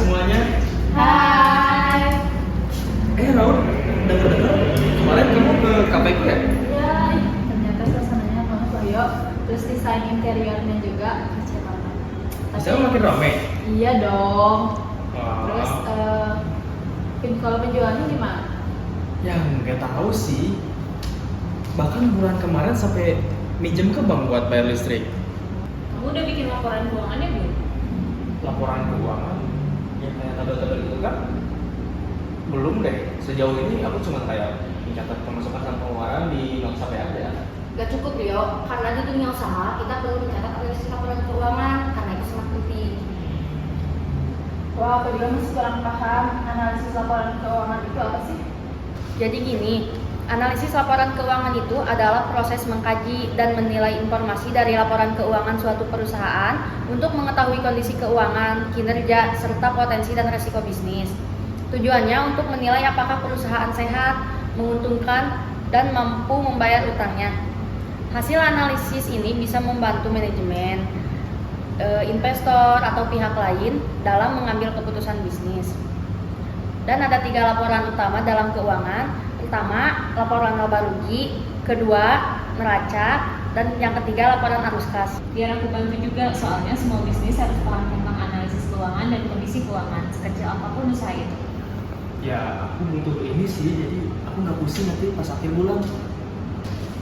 semuanya. Hai. Raul, dengar-dengar kemarin kamu ke KPQ ya? Ya, ternyata suasananya banget loh, yuk. Terus desain interiornya juga kece banget. Sekarang makin rame. Iya dong. Wah. Terus kalau penjualannya gimana? Ya nggak tahu sih. Bahkan bulan kemarin sampai minjem ke bank buat bayar listrik. Kamu udah bikin laporan keuangannya belum? Laporan keuangan yang kayak tabel-tabel itu kan? Belum deh. Sejauh ini aku cuma kayak mencatat pemasukan dan pengeluaran di bank sampai aja. Gak cukup Rio, karena di dunia usaha kita perlu mencatat analisis laporan keuangan karena itu sangat penting. Wah, aku juga masih kurang paham analisis laporan keuangan itu apa sih? Jadi gini, analisis laporan keuangan itu adalah proses mengkaji dan menilai informasi dari laporan keuangan suatu perusahaan untuk mengetahui kondisi keuangan, kinerja, serta potensi dan resiko bisnis. Tujuannya untuk menilai apakah perusahaan sehat, menguntungkan, dan mampu membayar utangnya. Hasil analisis ini bisa membantu manajemen, investor, atau pihak lain dalam mengambil keputusan bisnis. Dan ada 3 laporan utama dalam keuangan. Pertama, laporan laba rugi. Kedua, neraca. Dan yang ketiga, laporan arus kas. Biar aku bantu juga, soalnya semua bisnis harus paham tentang analisis keuangan dan kondisi keuangan, sekecil apapun usaha itu. Ya aku butuh ini sih, jadi aku nggak pusing nanti pas akhir bulan.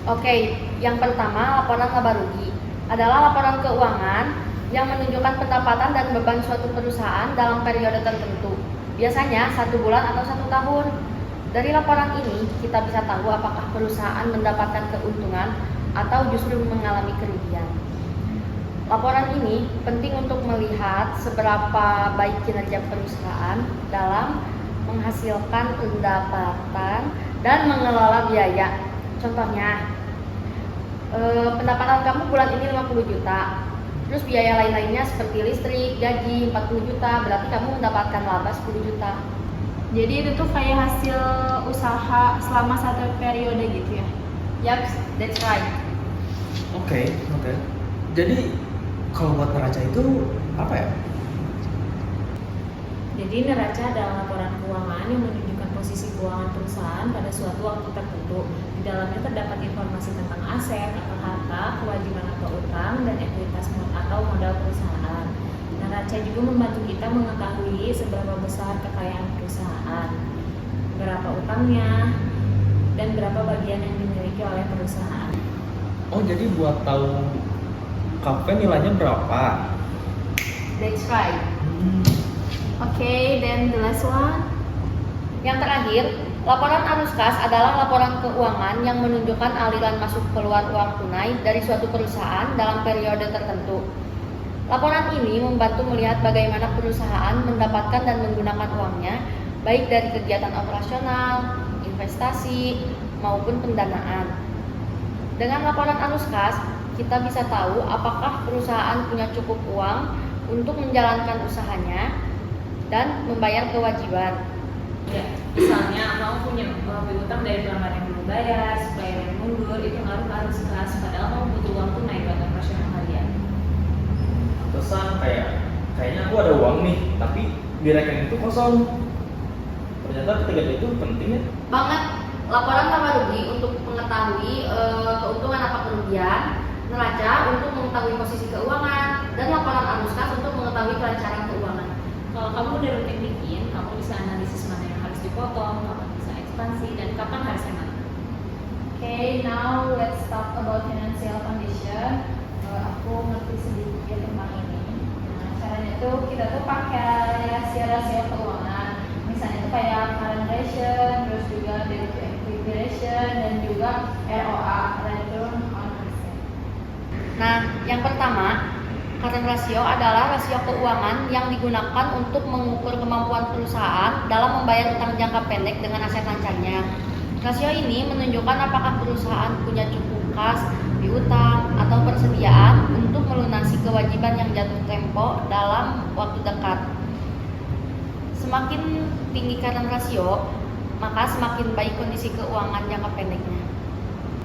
Oke, yang pertama, laporan laba rugi adalah laporan keuangan yang menunjukkan pendapatan dan beban suatu perusahaan dalam periode tertentu. Biasanya 1 bulan atau 1 tahun. Dari laporan ini, kita bisa tahu apakah perusahaan mendapatkan keuntungan atau justru mengalami kerugian. Laporan ini penting untuk melihat seberapa baik kinerja perusahaan dalam menghasilkan pendapatan dan mengelola biaya. Contohnya, pendapatan kamu bulan ini 50 juta. Terus biaya lain-lainnya seperti listrik, gaji 40 juta, berarti kamu mendapatkan laba 10 juta. Jadi itu tuh kayak hasil usaha selama 1 periode gitu ya? Yup, that's right. Oke. Jadi kalau buat neraca itu apa ya? Jadi neraca adalah laporan keuangan yang menunjukkan posisi keuangan perusahaan pada suatu waktu tertentu. Di dalamnya terdapat informasi tentang aset atau harta, kewajiban atau utang, dan ekuitas atau modal perusahaan. Neraca juga membantu kita mengetahui seberapa besar kekayaan perusahaan, berapa utangnya, dan berapa bagian yang dimiliki oleh perusahaan. Oh jadi buat tahu kafe nilainya berapa? That's right. Oke, then the last one. Yang terakhir, laporan arus kas adalah laporan keuangan yang menunjukkan aliran masuk keluar uang tunai dari suatu perusahaan dalam periode tertentu. Laporan ini membantu melihat bagaimana perusahaan mendapatkan dan menggunakan uangnya, baik dari kegiatan operasional, investasi, maupun pendanaan. Dengan laporan arus kas, kita bisa tahu apakah perusahaan punya cukup uang untuk menjalankan usahanya dan membayar kewajiban. Ya, misalnya kamu punya utang dari pelanggan yang belum bayar, supplier yang mundur, itu ngaruh ke arus kas, padahal kamu butuh uang tunai buat operasional kalian. Pesan kayaknya aku ada uang nih, tapi di rekening itu kosong. Ternyata ketiga itu penting ya. Banget, laporan laba rugi untuk mengetahui keuntungan apa kerugian, neraca untuk mengetahui posisi keuangan, dan laporan arus kas untuk mengetahui kelancaran keuangan. Kalau kamu udah rutin bikin, kamu bisa analisis mana yang harus dipotong, kapan bisa ekspansi, dan kapan harus hemat. Okay, now let's talk about financial condition. Aku ngerti sedikit tentang ini. Nah, caranya tuh kita tuh pakai rasio-rasio keuangan. Misalnya tuh kayak current ratio, terus juga debt to equity ratio, dan juga ROA, return on asset. Nah, yang pertama, current ratio adalah rasio keuangan yang digunakan untuk mengukur kemampuan perusahaan dalam membayar utang jangka pendek dengan aset lancarnya. Rasio ini menunjukkan apakah perusahaan punya cukup kas, piutang, atau persediaan untuk melunasi kewajiban yang jatuh tempo dalam waktu dekat. Semakin tinggi current ratio, maka semakin baik kondisi keuangan jangka pendeknya.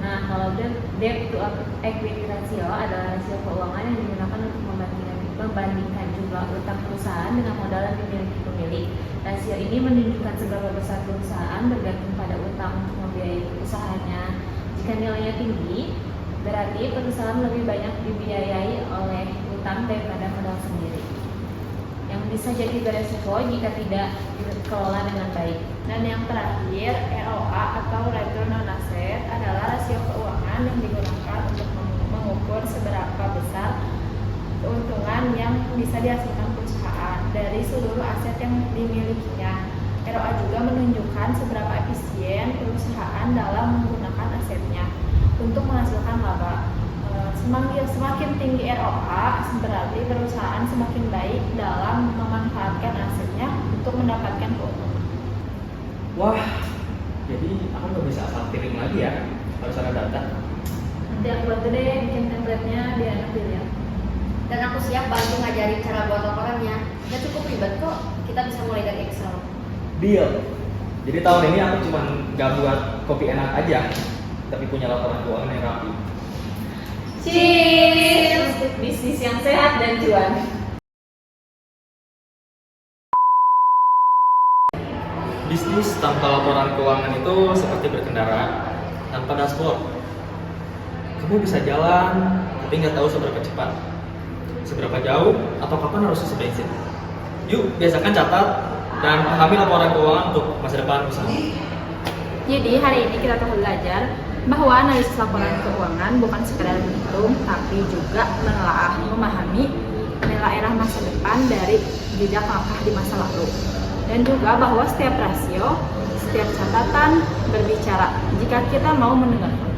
Nah, kalau debt to equity ratio adalah rasio keuangan yang digunakan untuk membandingkan membandingkan jumlah utang perusahaan dengan modal yang dimiliki pemilik. Rasio ini menunjukkan seberapa besar perusahaan bergantung pada utang untuk membiayai usahanya. Jika nilainya tinggi, berarti perusahaan lebih banyak dibiayai oleh utang daripada modal sendiri, yang bisa jadi beresiko jika tidak dikelola dengan baik. Dan yang terakhir, ROA atau Return on Asset adalah rasio keuangan yang digunakan untuk mengukur seberapa besar keuntungan yang bisa dihasilkan perusahaan dari seluruh aset yang dimilikinya. ROA juga menunjukkan seberapa efisien perusahaan dalam menggunakan asetnya untuk menghasilkan laba. Semakin tinggi ROA, berarti perusahaan semakin baik dalam memanfaatkan asetnya untuk mendapatkan keuntungan. Wah, jadi aku nggak bisa asal kirim lagi ya, harus ada data. Nanti aku bantu deh bikin template-nya biar enak dilihat. Dan aku siap bantu ngajarin cara buat laporannya. Gak cukup ribet kok, kita bisa mulai dari Excel. Deal. Jadi tahun ini aku cuma nggak buat kopi enak aja, tapi punya laporan keuangan yang rapi. Cheers untuk bisnis yang sehat dan cuan. Bisnis tanpa laporan keuangan itu seperti berkendara tanpa dashboard. Kamu bisa jalan, tapi nggak tahu seberapa cepat, seberapa jauh, atau kapan harus isi bensin. Yuk, biasakan catat dan pahami laporan keuangan untuk masa depan usaha. Jadi hari ini kita telah belajar bahwa analisis laporan keuangan bukan sekedar menghitung, tapi juga menelaah, memahami nilai arah masa depan dari jejak langkah di masa lalu. Dan juga bahwa setiap rasio, setiap catatan berbicara jika kita mau mendengarkan.